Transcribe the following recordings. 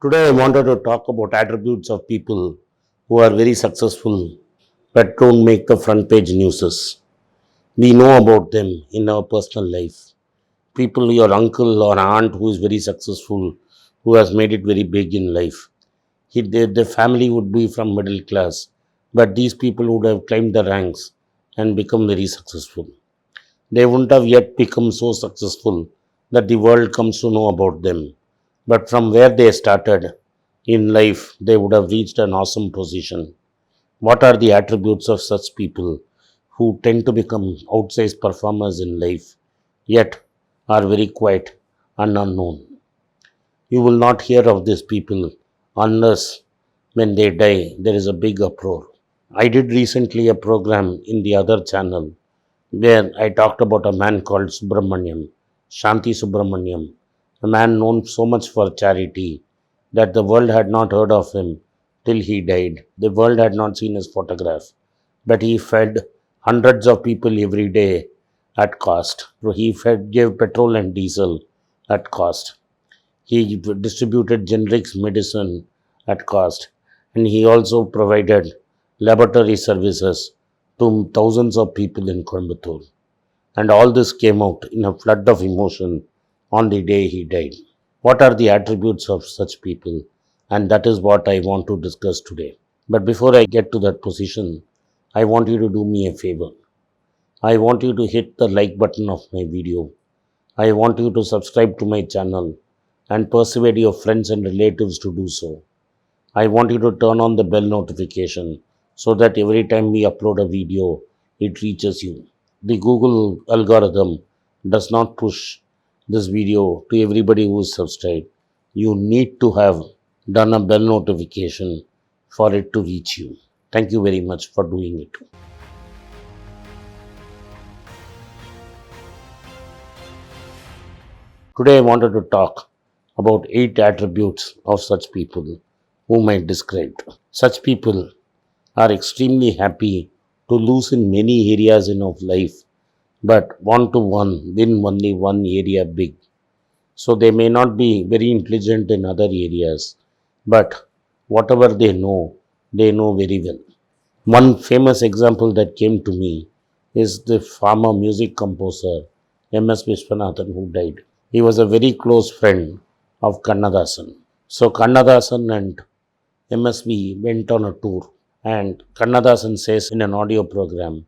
Today, I wanted to talk about attributes of people who are very successful but don't make the front page newses. We know about them in our personal life. People, your uncle or aunt who is very successful, who has made it very big in life. Their family would be from middle class, but these people would have climbed the ranks and become very successful. They wouldn't have yet become so successful that the world comes to know about them. But from where they started in life, they would have reached an awesome position. What are the attributes of such people who tend to become outsized performers in life, yet are very quiet and unknown? You will not hear of these people unless when they die, there is a big uproar. I did recently a program in the other channel where I talked about a man called Subramaniam, Shanti Subramaniam, a man known so much for charity that the world had not heard of him till he died. The world had not seen his photograph, but he fed hundreds of people every day at cost. So he gave petrol and diesel at cost. He distributed generics medicine at cost, and he also provided laboratory services to thousands of people in Coimbatore. And all this came out in a flood of emotion on the day he died. What are the attributes of such people? And that is what I want to discuss today. But before I get to that position, I want you to do me a favor. I want you to hit the like button of my video. I want you to subscribe to my channel and persuade your friends and relatives to do so. I want you to turn on the bell notification so that every time we upload a video, it reaches you. The Google algorithm does not push this video to everybody who is subscribed. You need to have done a bell notification for it to reach you. Thank you very much for doing it. Today I wanted to talk about 8 attributes of such people whom I described. Such people are extremely happy to lose in many areas in of life, but want to win only one area big. So they may not be very intelligent in other areas, but whatever they know very well. One famous example that came to me is the former music composer M.S. Vishwanathan who died. He was a very close friend of Kannadasan. So Kannadasan and MSV went on a tour, and Kannadasan says in an audio program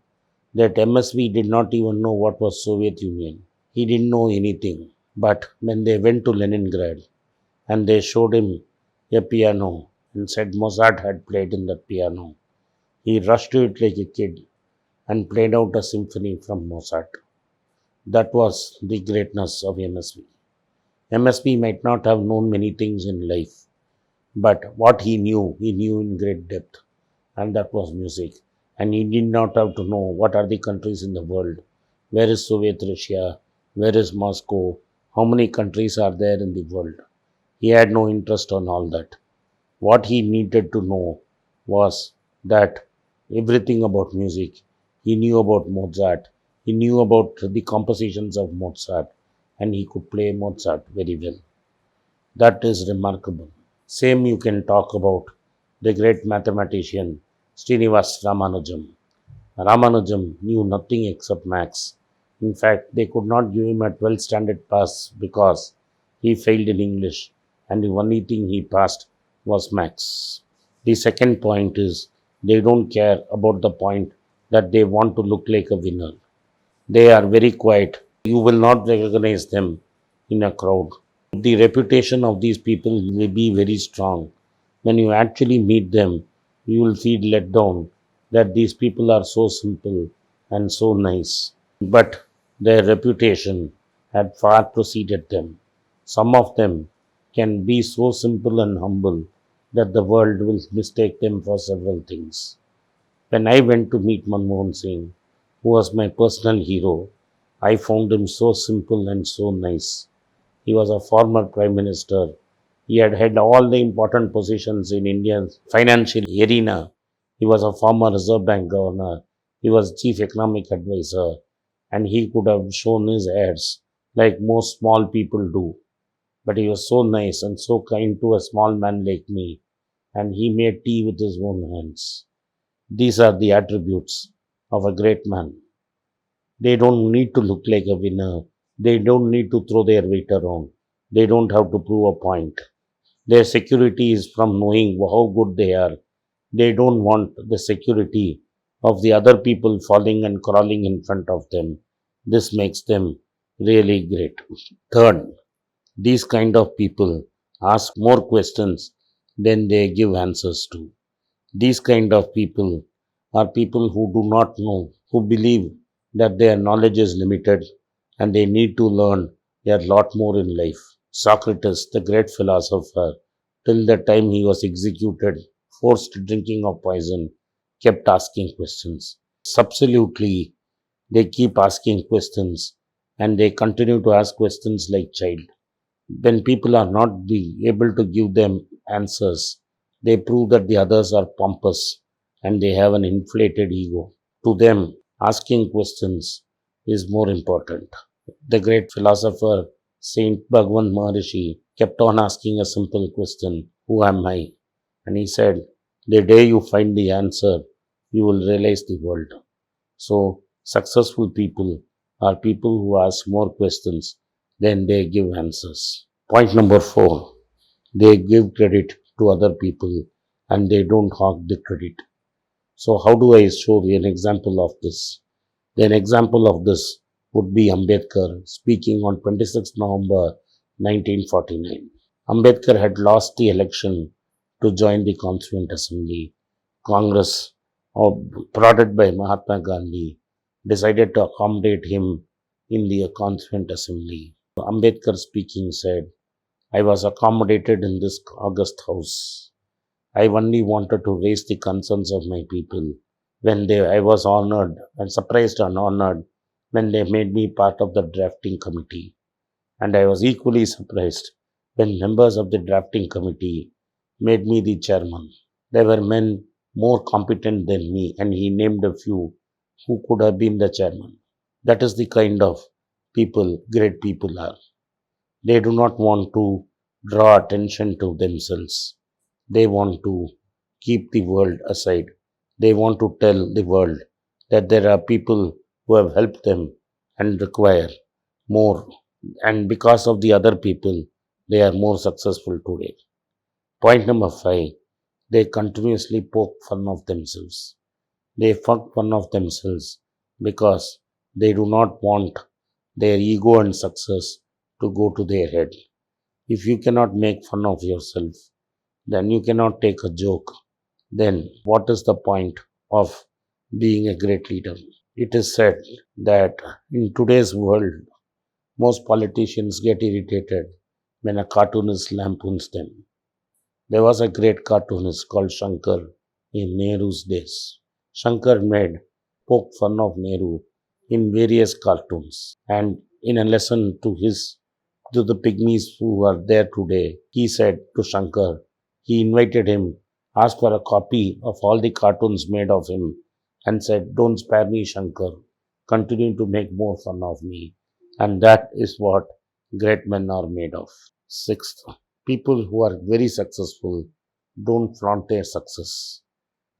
that MSV did not even know what was Soviet Union. He didn't know anything. But when they went to Leningrad and they showed him a piano and said Mozart had played in that piano, he rushed to it like a kid and played out a symphony from Mozart. That was the greatness of MSV. MSV might not have known many things in life, but what he knew in great depth, and that was music. And he did not have to know what are the countries in the world. Where is Soviet Russia? Where is Moscow? How many countries are there in the world? He had no interest on all that. What he needed to know was that everything about music. He knew about Mozart. He knew about the compositions of Mozart, and he could play Mozart very well. That is remarkable. Same you can talk about the great mathematician Srinivas Ramanujam. Ramanujam knew nothing except maths. In fact, they could not give him a 12th standard pass because he failed in English, and the only thing he passed was maths. The second point is they don't care about the point that they want to look like a winner. They are very quiet. You will not recognize them in a crowd. The reputation of these people may be very strong. When you actually meet them, you will feel let down that these people are so simple and so nice. But their reputation had far preceded them. Some of them can be so simple and humble that the world will mistake them for several things. When I went to meet Manmohan Singh, who was my personal hero, I found him so simple and so nice. He was a former prime minister. He had had all the important positions in India's financial arena. He was a former Reserve Bank governor. He was chief economic advisor, and he could have shown his heirs like most small people do. but he was so nice and so kind to a small man like me, and he made tea with his own hands. These are the attributes of a great man. They don't need to look like a winner. They don't need to throw their weight around. They don't have to prove a point. Their security is from knowing how good they are. They don't want the security of the other people falling and crawling in front of them. This makes them really great. Third, these kind of people ask more questions than they give answers to. These kind of people are people who do not know, who believe that their knowledge is limited and they need to learn a lot more in life. Socrates, the great philosopher, till the time he was executed, forced drinking of poison, kept asking questions. Absolutely, they keep asking questions and they continue to ask questions like child. When people are not be able to give them answers, they prove that the others are pompous and they have an inflated ego. To them, asking questions is more important. The great philosopher Saint Bhagavan Maharishi kept on asking a simple question: who am I? And he said, the day you find the answer, you will realize the world. So, successful people are people who ask more questions than they give answers. Point number four, they give credit to other people and they don't hog the credit. So, how do I show you an example of this? An example of this would be Ambedkar speaking on 26 November 1949. Ambedkar had lost the election to join the Constituent Assembly. Congress, prodded by Mahatma Gandhi, decided to accommodate him in the Constituent Assembly. Ambedkar speaking said, I was accommodated in this august house. I only wanted to raise the concerns of my people. I was honored and surprised and honored when they made me part of the drafting committee. And I was equally surprised when members of the drafting committee made me the chairman. There were men more competent than me, and he named a few who could have been the chairman. That is the kind of people great people are. They do not want to draw attention to themselves. They want to keep the world aside. They want to tell the world that there are people who have helped them and require more. And because of the other people, they are more successful today. Point number five, they continuously poke fun of themselves. They fuck fun of themselves because they do not want their ego and success to go to their head. If you cannot make fun of yourself, then you cannot take a joke. Then what is the point of being a great leader? It is said that in today's world, most politicians get irritated when a cartoonist lampoons them. There was a great cartoonist called Shankar in Nehru's days. Shankar made poke fun of Nehru in various cartoons, and in a lesson to the pygmies who are there today, he said to Shankar, he invited him, asked for a copy of all the cartoons made of him, and said, don't spare me, Shankar. Continue to make more fun of me. And that is what great men are made of. Sixth, people who are very successful don't flaunt their success.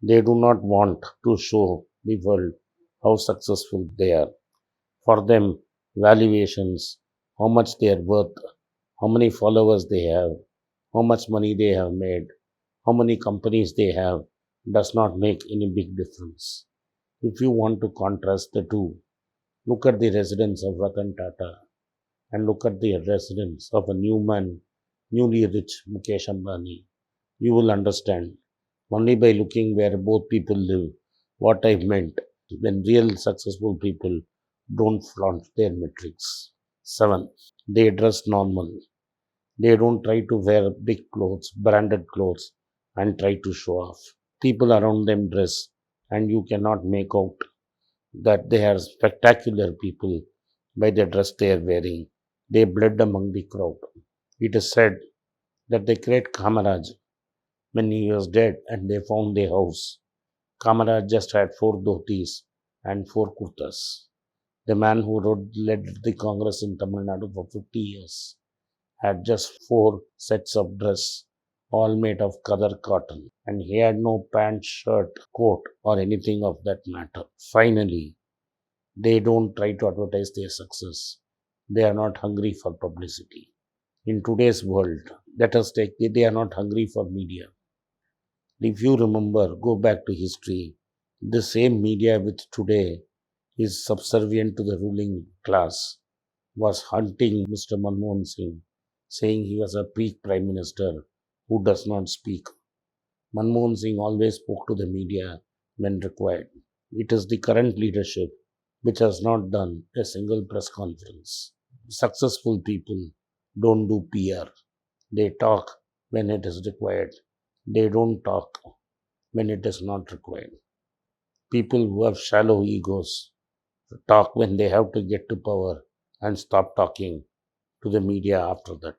They do not want to show the world how successful they are. For them, valuations, how much they are worth, how many followers they have, how much money they have made, how many companies they have, does not make any big difference. If you want to contrast the two, look at the residence of Ratan Tata and look at the residence of a newly rich Mukesh Ambani. You will understand only by looking where both people live what I meant when real successful people don't flaunt their metrics. 7. They dress normal. They don't try to wear big clothes, branded clothes, and try to show off. People around them dress, and you cannot make out that they are spectacular people by the dress they are wearing. They bled among the crowd. It is said that the great Kamaraj, when he was dead and they found the house, Kamaraj just had four dhotis and four kurtas. The man who led the Congress in Tamil Nadu for 50 years. had just 4 sets of dress, all made of color cotton, and he had no pant, shirt, coat, or anything of that matter. Finally, they don't try to advertise their success. They are not hungry for publicity. In today's world, let us take it, they are not hungry for media. If you remember, go back to history, the same media which today is subservient to the ruling class was hunting Mr. Manmohan Singh, saying he was a peak prime minister who does not speak. Manmohan Singh always spoke to the media when required. It is the current leadership which has not done a single press conference. Successful people don't do PR. They talk when it is required. They don't talk when it is not required. People who have shallow egos talk when they have to get to power and stop talking to the media after that.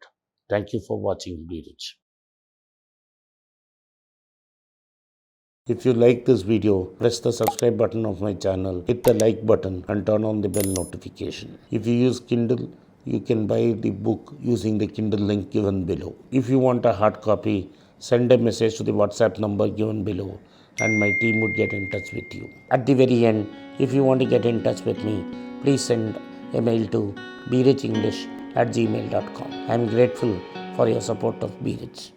Thank you for watching Berich. If you like this video, press the subscribe button of my channel, hit the like button and turn on the bell notification. If you use Kindle, you can buy the book using the Kindle link given below. If you want a hard copy, send a message to the WhatsApp number given below and my team would get in touch with you. At the very end, if you want to get in touch with me, please send a mail to berichenglish@gmail.com. I am grateful for your support of Berich.